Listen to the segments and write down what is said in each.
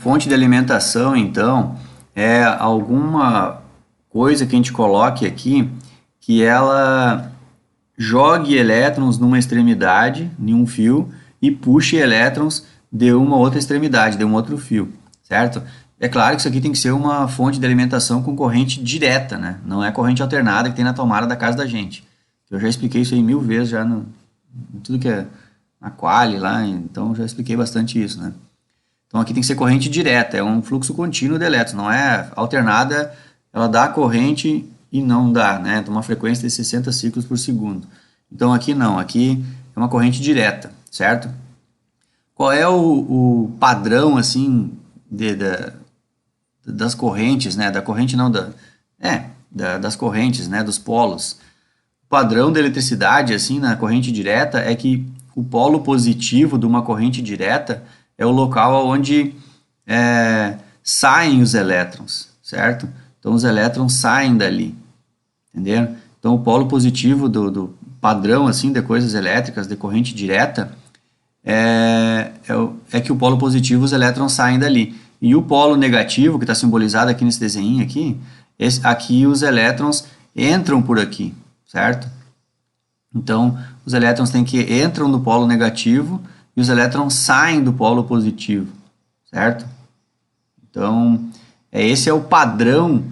Fonte de alimentação, então, é alguma coisa que a gente coloque aqui que ela jogue elétrons numa extremidade, em um fio, e puxe elétrons de uma outra extremidade, de um outro fio, certo? É claro que isso aqui tem que ser uma fonte de alimentação com corrente direta, né? Não é corrente alternada que tem na tomada da casa da gente. Eu já expliquei isso aí 1000 vezes já em tudo que é na Quali lá, então já expliquei bastante isso, né? Então aqui tem que ser corrente direta, é um fluxo contínuo de elétrons, não é alternada, ela dá corrente e não dá, né? Tem uma frequência de 60 ciclos por segundo. Então aqui não, aqui é uma corrente direta, certo? Qual é o padrão, assim, das correntes, né? Da corrente não, das correntes, né? Dos polos. O padrão da eletricidade, assim, na corrente direta é que o polo positivo de uma corrente direta é o local onde saem os elétrons, certo? Então os elétrons saem dali, entenderam? Então o polo positivo do padrão assim de coisas elétricas de corrente direta é que o polo positivo os elétrons saem dali. E o polo negativo, que está simbolizado aqui nesse desenho aqui, aqui os elétrons entram por aqui, certo? Então os elétrons entram no polo negativo e os elétrons saem do polo positivo, certo? Então, esse é o padrão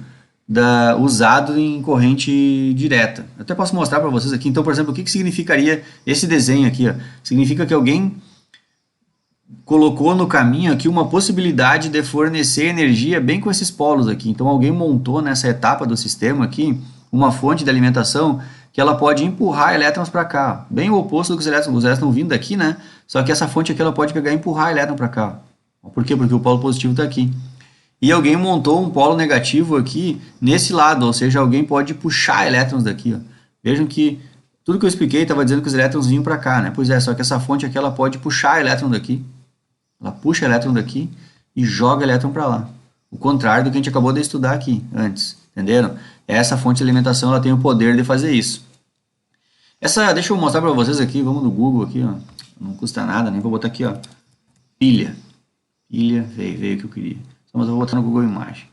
usado em corrente direta. Eu até posso mostrar para vocês aqui. Então, por exemplo, o que significaria esse desenho aqui? Ó? Significa que alguém colocou no caminho aqui uma possibilidade de fornecer energia bem com esses polos aqui. Então, alguém montou nessa etapa do sistema aqui uma fonte de alimentação que ela pode empurrar elétrons para cá, bem o oposto do que os elétrons estão vindo daqui, né? Só que essa fonte aqui ela pode pegar e empurrar elétron para cá. Por quê? Porque o polo positivo está aqui. E alguém montou um polo negativo aqui nesse lado, ou seja, alguém pode puxar elétrons daqui. Ó. Vejam que tudo que eu expliquei estava dizendo que os elétrons vinham para cá, né? Pois é, só que essa fonte aqui ela pode puxar elétron daqui. Ela puxa elétron daqui e joga elétron para lá. O contrário do que a gente acabou de estudar aqui antes, entenderam? Essa fonte de alimentação ela tem o poder de fazer isso. Deixa eu mostrar para vocês aqui, vamos no Google aqui, ó. Não custa nada, nem vou botar aqui, ó. Pilha. Pilha, veio o que eu queria. Mas eu vou botar no Google Imagem.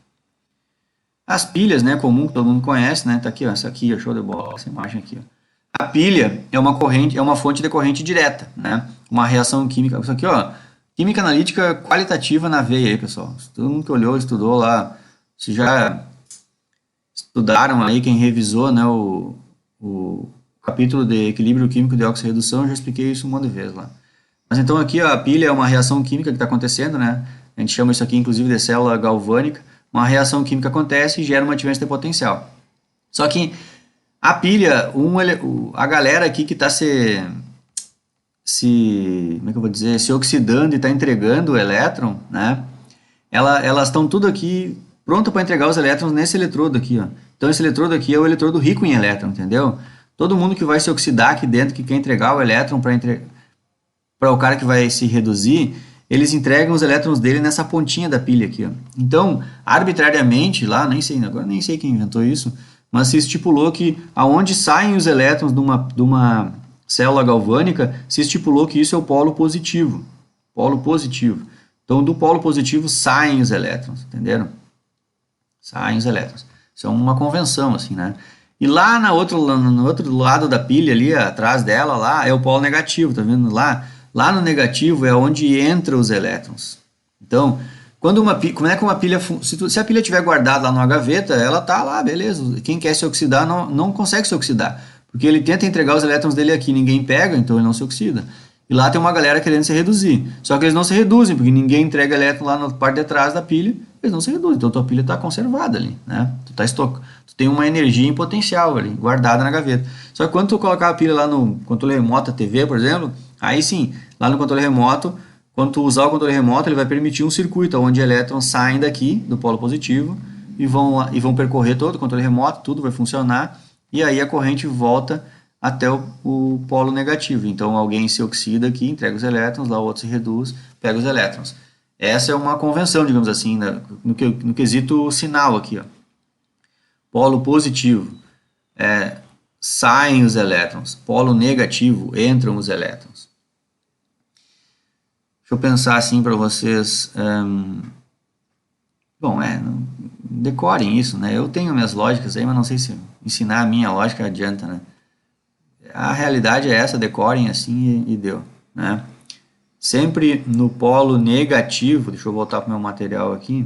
As pilhas, né, comum que todo mundo conhece, né, tá aqui, ó, essa aqui, ó, show de bola, essa imagem aqui, ó. A pilha é uma corrente, é uma fonte de corrente direta, né? Uma reação química, isso aqui, ó, química analítica qualitativa na veia aí, pessoal. Todo mundo que olhou, estudou lá, se já estudaram aí, quem revisou, né, o capítulo de equilíbrio químico de oxirredução, eu já expliquei isso um monte de vezes lá. Mas então aqui ó, a pilha é uma reação química que está acontecendo, né? A gente chama isso aqui inclusive de célula galvânica. Uma reação química acontece e gera uma diferença de potencial. Só que a pilha, a galera aqui que está como é que eu vou dizer, se oxidando e está entregando o elétron, né? Elas estão tudo aqui pronto para entregar os elétrons nesse eletrodo aqui, ó. Então esse eletrodo aqui é o eletrodo rico em elétron, entendeu? Todo mundo que vai se oxidar aqui dentro, que quer entregar o elétron para o cara que vai se reduzir, eles entregam os elétrons dele nessa pontinha da pilha aqui. Ó. Então, arbitrariamente, lá, agora nem sei quem inventou isso, mas se estipulou que aonde saem os elétrons de uma célula galvânica, se estipulou que isso é o polo positivo. Polo positivo. Então, do polo positivo saem os elétrons, entenderam? Saem os elétrons. Isso é uma convenção, assim, né? E lá no outro lado da pilha, ali atrás dela, lá é o polo negativo, tá vendo lá? Lá no negativo é onde entram os elétrons. Então, como é que uma pilha... Se a pilha estiver guardada lá numa gaveta, ela tá lá, beleza. Quem quer se oxidar não consegue se oxidar. Porque ele tenta entregar os elétrons dele aqui, ninguém pega, então ele não se oxida. E lá tem uma galera querendo se reduzir. Só que eles não se reduzem, porque ninguém entrega elétron lá na parte de trás da pilha, eles não se reduzem. Então, tua pilha está conservada ali, né? Tu tem uma energia em potencial ali, guardada na gaveta. Só que quando tu colocar a pilha lá no controle remoto da TV, por exemplo, aí sim, lá no controle remoto, quando tu usar o controle remoto, ele vai permitir um circuito onde elétrons saem daqui, do polo positivo, e vão percorrer todo o controle remoto, tudo vai funcionar, e aí a corrente volta até o polo negativo. Então alguém se oxida aqui, entrega os elétrons, lá o outro se reduz, pega os elétrons. Essa é uma convenção, digamos assim, no quesito sinal aqui. Ó. Polo positivo, saem os elétrons. Polo negativo, entram os elétrons. Deixa eu pensar assim para vocês. Bom, não decorem isso, né? Eu tenho minhas lógicas aí, mas não sei se ensinar a minha lógica adianta, né? A realidade é essa, decorem assim e deu, né? Sempre no polo negativo, deixa eu voltar para o meu material aqui,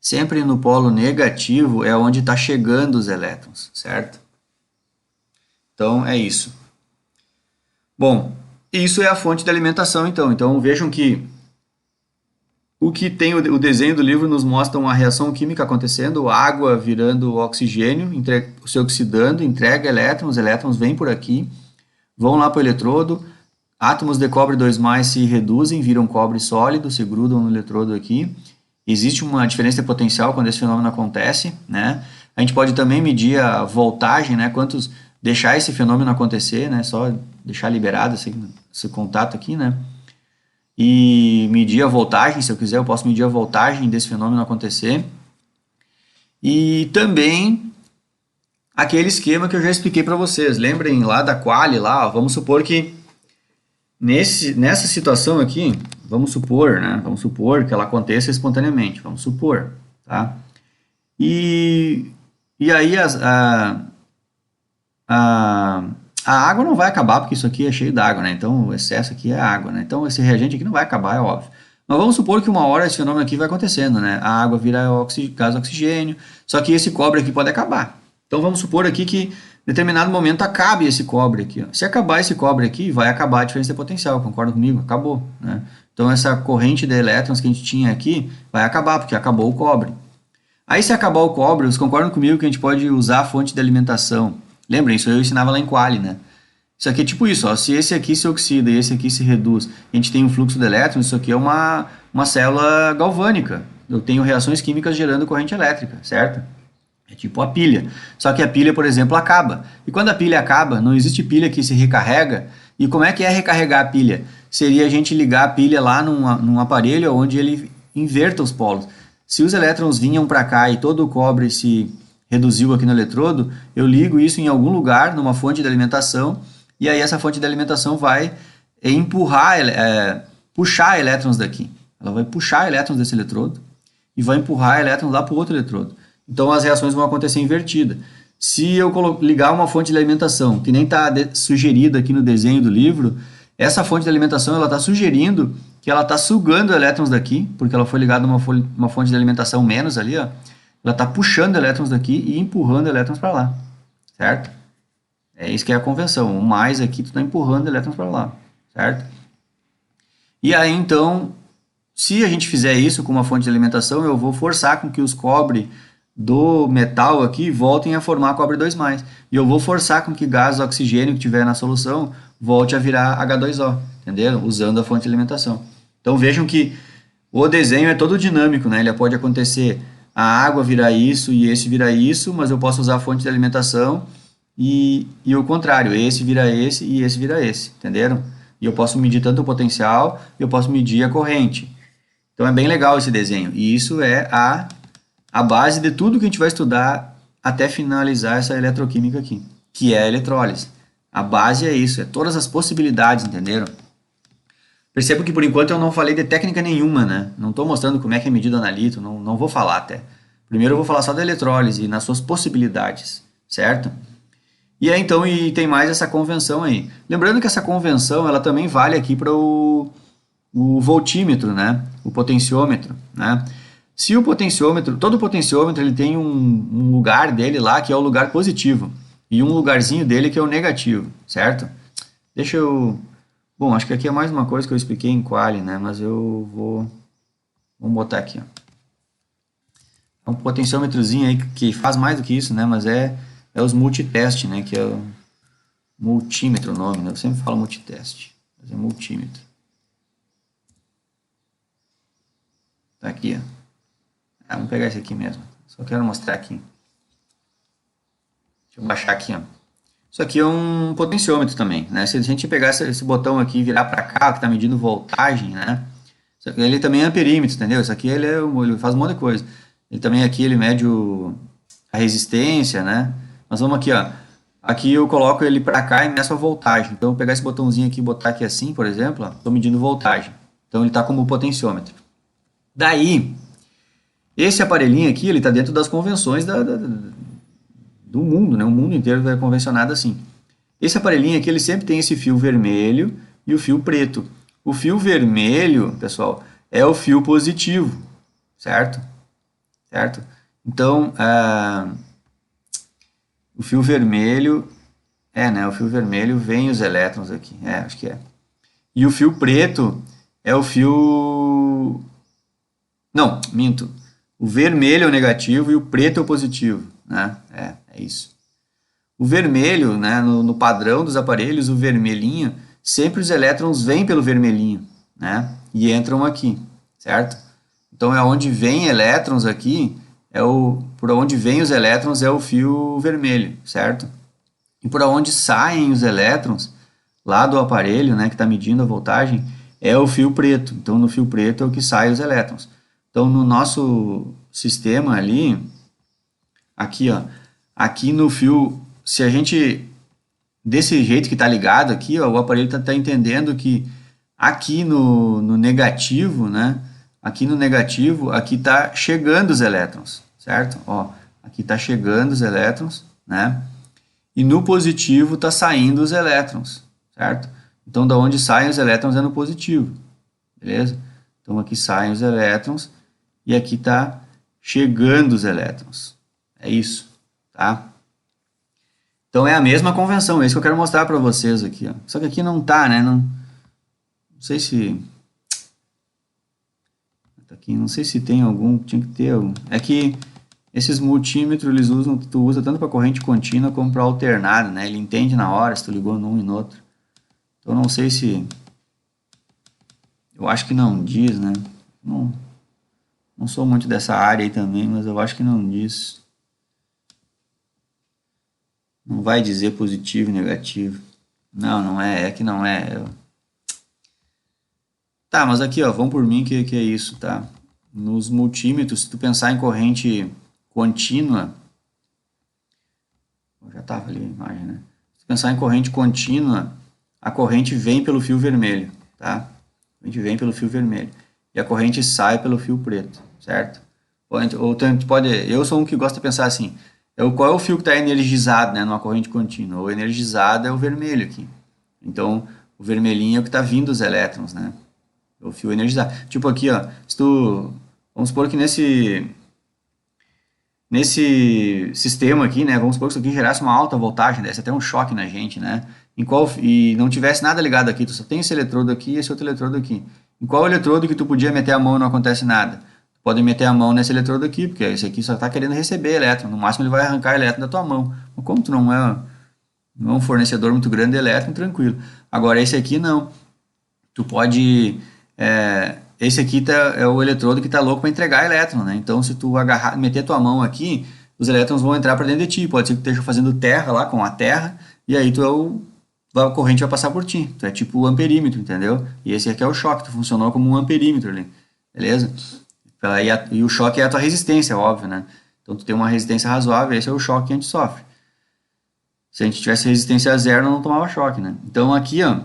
sempre no polo negativo é onde está chegando os elétrons, certo? Então, é isso. Bom, isso é a fonte de alimentação, então. Então, vejam que o que tem o desenho do livro nos mostra uma reação química acontecendo, água virando oxigênio, se oxidando, entrega elétrons, os elétrons vêm por aqui, vão lá para o eletrodo, átomos de cobre 2+ se reduzem, viram cobre sólido, se grudam no eletrodo aqui. Existe uma diferença de potencial quando esse fenômeno acontece, né? A gente pode também medir a voltagem, né? Deixar esse fenômeno acontecer, né? Só deixar liberado esse contato aqui, né? E medir a voltagem, se eu quiser, eu posso medir a voltagem desse fenômeno acontecer. E também aquele esquema que eu já expliquei para vocês. Lembrem lá da quali, lá, ó, vamos supor que nessa situação aqui, vamos supor, né? Vamos supor que ela aconteça espontaneamente, vamos supor, tá? E aí a água não vai acabar, porque isso aqui é cheio d'água, né? Então o excesso aqui é água, né? Então esse reagente aqui não vai acabar, é óbvio. Mas vamos supor que uma hora esse fenômeno aqui vai acontecendo, né? A água vira gás oxigênio, só que esse cobre aqui pode acabar. Então vamos supor aqui que em determinado momento acabe esse cobre aqui, ó. Se acabar esse cobre aqui, vai acabar a diferença de potencial, concorda comigo? Acabou, né? Então essa corrente de elétrons que a gente tinha aqui vai acabar, porque acabou o cobre. Aí se acabar o cobre, vocês concordam comigo que a gente pode usar a fonte de alimentação? Lembrem, isso eu ensinava lá em quali, né? Isso aqui é tipo isso, ó, se esse aqui se oxida e esse aqui se reduz, a gente tem um fluxo de elétrons, isso aqui é uma célula galvânica. Eu tenho reações químicas gerando corrente elétrica, certo? É tipo a pilha. Só que a pilha, por exemplo, acaba. E quando a pilha acaba, não existe pilha que se recarrega. E como é que é recarregar a pilha? Seria a gente ligar a pilha lá num aparelho onde ele inverta os polos. Se os elétrons vinham para cá e todo o cobre se reduziu aqui no eletrodo, eu ligo isso em algum lugar, numa fonte de alimentação, e aí essa fonte de alimentação vai puxar elétrons daqui. Ela vai puxar elétrons desse eletrodo e vai empurrar elétrons lá para o outro eletrodo. Então as reações vão acontecer invertidas. Se eu ligar uma fonte de alimentação, que nem está sugerida aqui no desenho do livro, essa fonte de alimentação está sugerindo que ela está sugando elétrons daqui, porque ela foi ligada a uma fonte de alimentação menos ali, ó. Ela está puxando elétrons daqui e empurrando elétrons para lá, certo? É isso que é a convenção. O mais aqui, tu está empurrando elétrons para lá, certo? E aí, então, se a gente fizer isso com uma fonte de alimentação, eu vou forçar com que os cobre do metal aqui voltem a formar cobre 2+. E eu vou forçar com que gás oxigênio que tiver na solução volte a virar H2O, entenderam? Usando a fonte de alimentação. Então vejam que o desenho é todo dinâmico, né? Ele pode acontecer a água virar isso e esse virar isso, mas eu posso usar a fonte de alimentação e o contrário, esse vira esse e esse vira esse, entenderam? E eu posso medir tanto o potencial, eu posso medir a corrente. Então é bem legal esse desenho. E isso é a base de tudo que a gente vai estudar até finalizar essa eletroquímica aqui, que é a eletrólise. A base é isso, é todas as possibilidades, entenderam? Percebo que por enquanto eu não falei de técnica nenhuma, né? Não estou mostrando como é que é medido o analito, não vou falar até. Primeiro eu vou falar só da eletrólise nas suas possibilidades, certo? E aí então, e tem mais essa convenção aí. Lembrando que essa convenção, ela também vale aqui para o voltímetro, né? O potenciômetro, né? Se o potenciômetro, todo potenciômetro ele tem um lugar dele lá que é o lugar positivo e um lugarzinho dele que é o negativo, certo? Deixa eu... Bom, acho que aqui é mais uma coisa que eu expliquei em quali, né? Mas eu vou... Vamos botar aqui, ó. É um potenciômetrozinho aí que faz mais do que isso, né? Mas é os multitest, né? Que é o multímetro o nome, né? Eu sempre falo multitest, mas é multímetro. Tá aqui, ó. Vamos pegar esse aqui mesmo. Só quero mostrar aqui. Deixa eu baixar aqui, ó. Isso aqui é um potenciômetro também, né? Se a gente pegar esse botão aqui e virar para cá, que está medindo voltagem, né? Ele também é amperímetro, entendeu? Isso aqui ele faz um monte de coisa. Ele também aqui ele mede a resistência, né? Mas vamos aqui, ó. Aqui eu coloco ele para cá e meço a voltagem. Então, eu vou pegar esse botãozinho aqui e botar aqui assim, por exemplo, estou medindo voltagem. Então, ele está como potenciômetro. Daí, Esse aparelhinho aqui, ele está dentro das convenções do mundo, né? O mundo inteiro é convencionado assim. Esse aparelhinho aqui, ele sempre tem esse fio vermelho e o fio preto. O fio vermelho, pessoal, é o fio positivo, certo? Certo? Então, o fio vermelho, né? O fio vermelho vem os elétrons aqui, acho que é. E o fio preto é o fio... Não, minto. O vermelho é o negativo e o preto é o positivo, né? É isso. O vermelho, né, no padrão dos aparelhos, o vermelhinho, sempre os elétrons vêm pelo vermelhinho, né? E entram aqui, certo? Então, é onde vem elétrons aqui, por onde vem os elétrons é o fio vermelho, certo? E por onde saem os elétrons, lá do aparelho, né, que está medindo a voltagem, é o fio preto. Então, no fio preto é o que sai os elétrons. Então, no nosso sistema ali, aqui, ó, aqui no fio, se a gente, desse jeito que está ligado aqui, ó, o aparelho está entendendo que aqui no negativo, né, aqui no negativo, aqui está chegando os elétrons, certo? Ó, aqui está chegando os elétrons, né? E no positivo está saindo os elétrons, certo? Então, da onde saem os elétrons é no positivo, beleza? Então, aqui saem os elétrons e aqui está chegando os elétrons. É isso, tá? Então, é a mesma convenção, é isso que eu quero mostrar para vocês aqui, ó. Só que aqui não tá, né? Não sei se... Aqui, não sei se tem algum, tinha que ter algum. É que esses multímetros, eles usam, tu usa tanto para corrente contínua como para alternada, né? Ele entende na hora se tu ligou num e no outro. Então, não sei se... Eu acho que não diz, né? Não sou muito dessa área aí também, mas eu acho que não diz. Não vai dizer positivo e negativo. Não é. É que não é. Tá, mas aqui, ó, vamos por mim que é isso, tá? Nos multímetros, se tu pensar em corrente contínua... Já tava ali a imagem, né? Se tu pensar em corrente contínua, a corrente vem pelo fio vermelho, tá? A gente vem pelo fio vermelho. E a corrente sai pelo fio preto, certo? Ou pode... Eu sou um que gosta de pensar assim, qual é o fio que está energizado, né, numa corrente contínua? O energizado é o vermelho aqui. Então, o vermelhinho é o que está vindo os elétrons, né? O fio energizado. Tipo aqui, ó, vamos supor que nesse sistema aqui, né, vamos supor que isso aqui gerasse uma alta voltagem, desse até um choque na gente, né? E não tivesse nada ligado aqui, tu só tem esse eletrodo aqui e esse outro eletrodo aqui. Em qual eletrodo que tu podia meter a mão e não acontece nada? Tu pode meter a mão nesse eletrodo aqui, porque esse aqui só está querendo receber elétron. No máximo ele vai arrancar elétron da tua mão. Mas como tu não é um fornecedor muito grande de elétron, tranquilo. Agora esse aqui não. Tu pode... esse aqui é o eletrodo que está louco para entregar elétron, né? Então se tu meter tua mão aqui, os elétrons vão entrar para dentro de ti. Pode ser que tu esteja fazendo terra lá com a terra, e aí a corrente vai passar por ti. Tu é tipo o amperímetro, entendeu? E esse aqui é o choque, tu funcionou como um amperímetro ali, beleza? E o choque é a tua resistência, óbvio, né? Então tu tem uma resistência razoável, esse é o choque que a gente sofre. Se a gente tivesse resistência zero, não tomava choque, né? Então aqui, ó,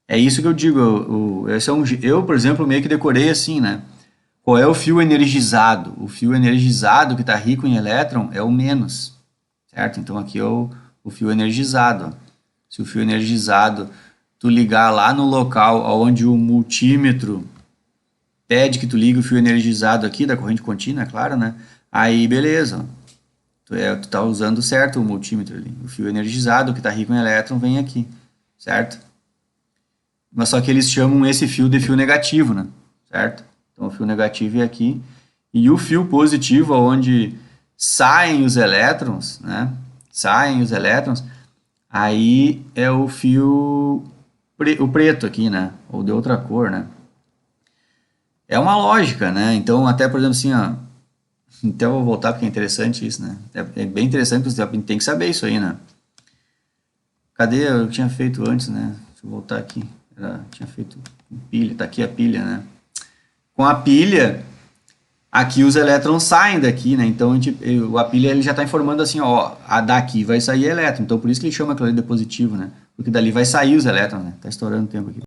é isso que eu digo. Eu, por exemplo, meio que decorei assim, né? Qual é o fio energizado? O fio energizado que está rico em elétron é o menos, certo? Então aqui é o fio energizado, ó. Se o fio energizado tu ligar lá no local onde o multímetro pede que tu ligue o fio energizado aqui da corrente contínua, é claro, né? Aí beleza, tu tá usando certo o multímetro ali. O fio energizado que está rico em elétron vem aqui, certo? Mas só que eles chamam esse fio de fio negativo, né? Certo? Então o fio negativo é aqui e o fio positivo, onde saem os elétrons, né? Saem os elétrons. Aí é o fio o preto aqui, né? Ou de outra cor, né? É uma lógica, né? Então, até, por exemplo, assim, ó... Então, eu vou voltar porque é interessante isso, né? É bem interessante, você tem que saber isso aí, né? Cadê? Eu tinha feito antes, né? Deixa eu voltar aqui. Tinha feito pilha, tá aqui a pilha, né? Com a pilha... Aqui os elétrons saem daqui, né? Então a pilha ele já está informando assim, ó, daqui vai sair elétron. Então por isso que ele chama aquilo ali de positivo, né? Porque dali vai sair os elétrons, né? Tá estourando o tempo aqui.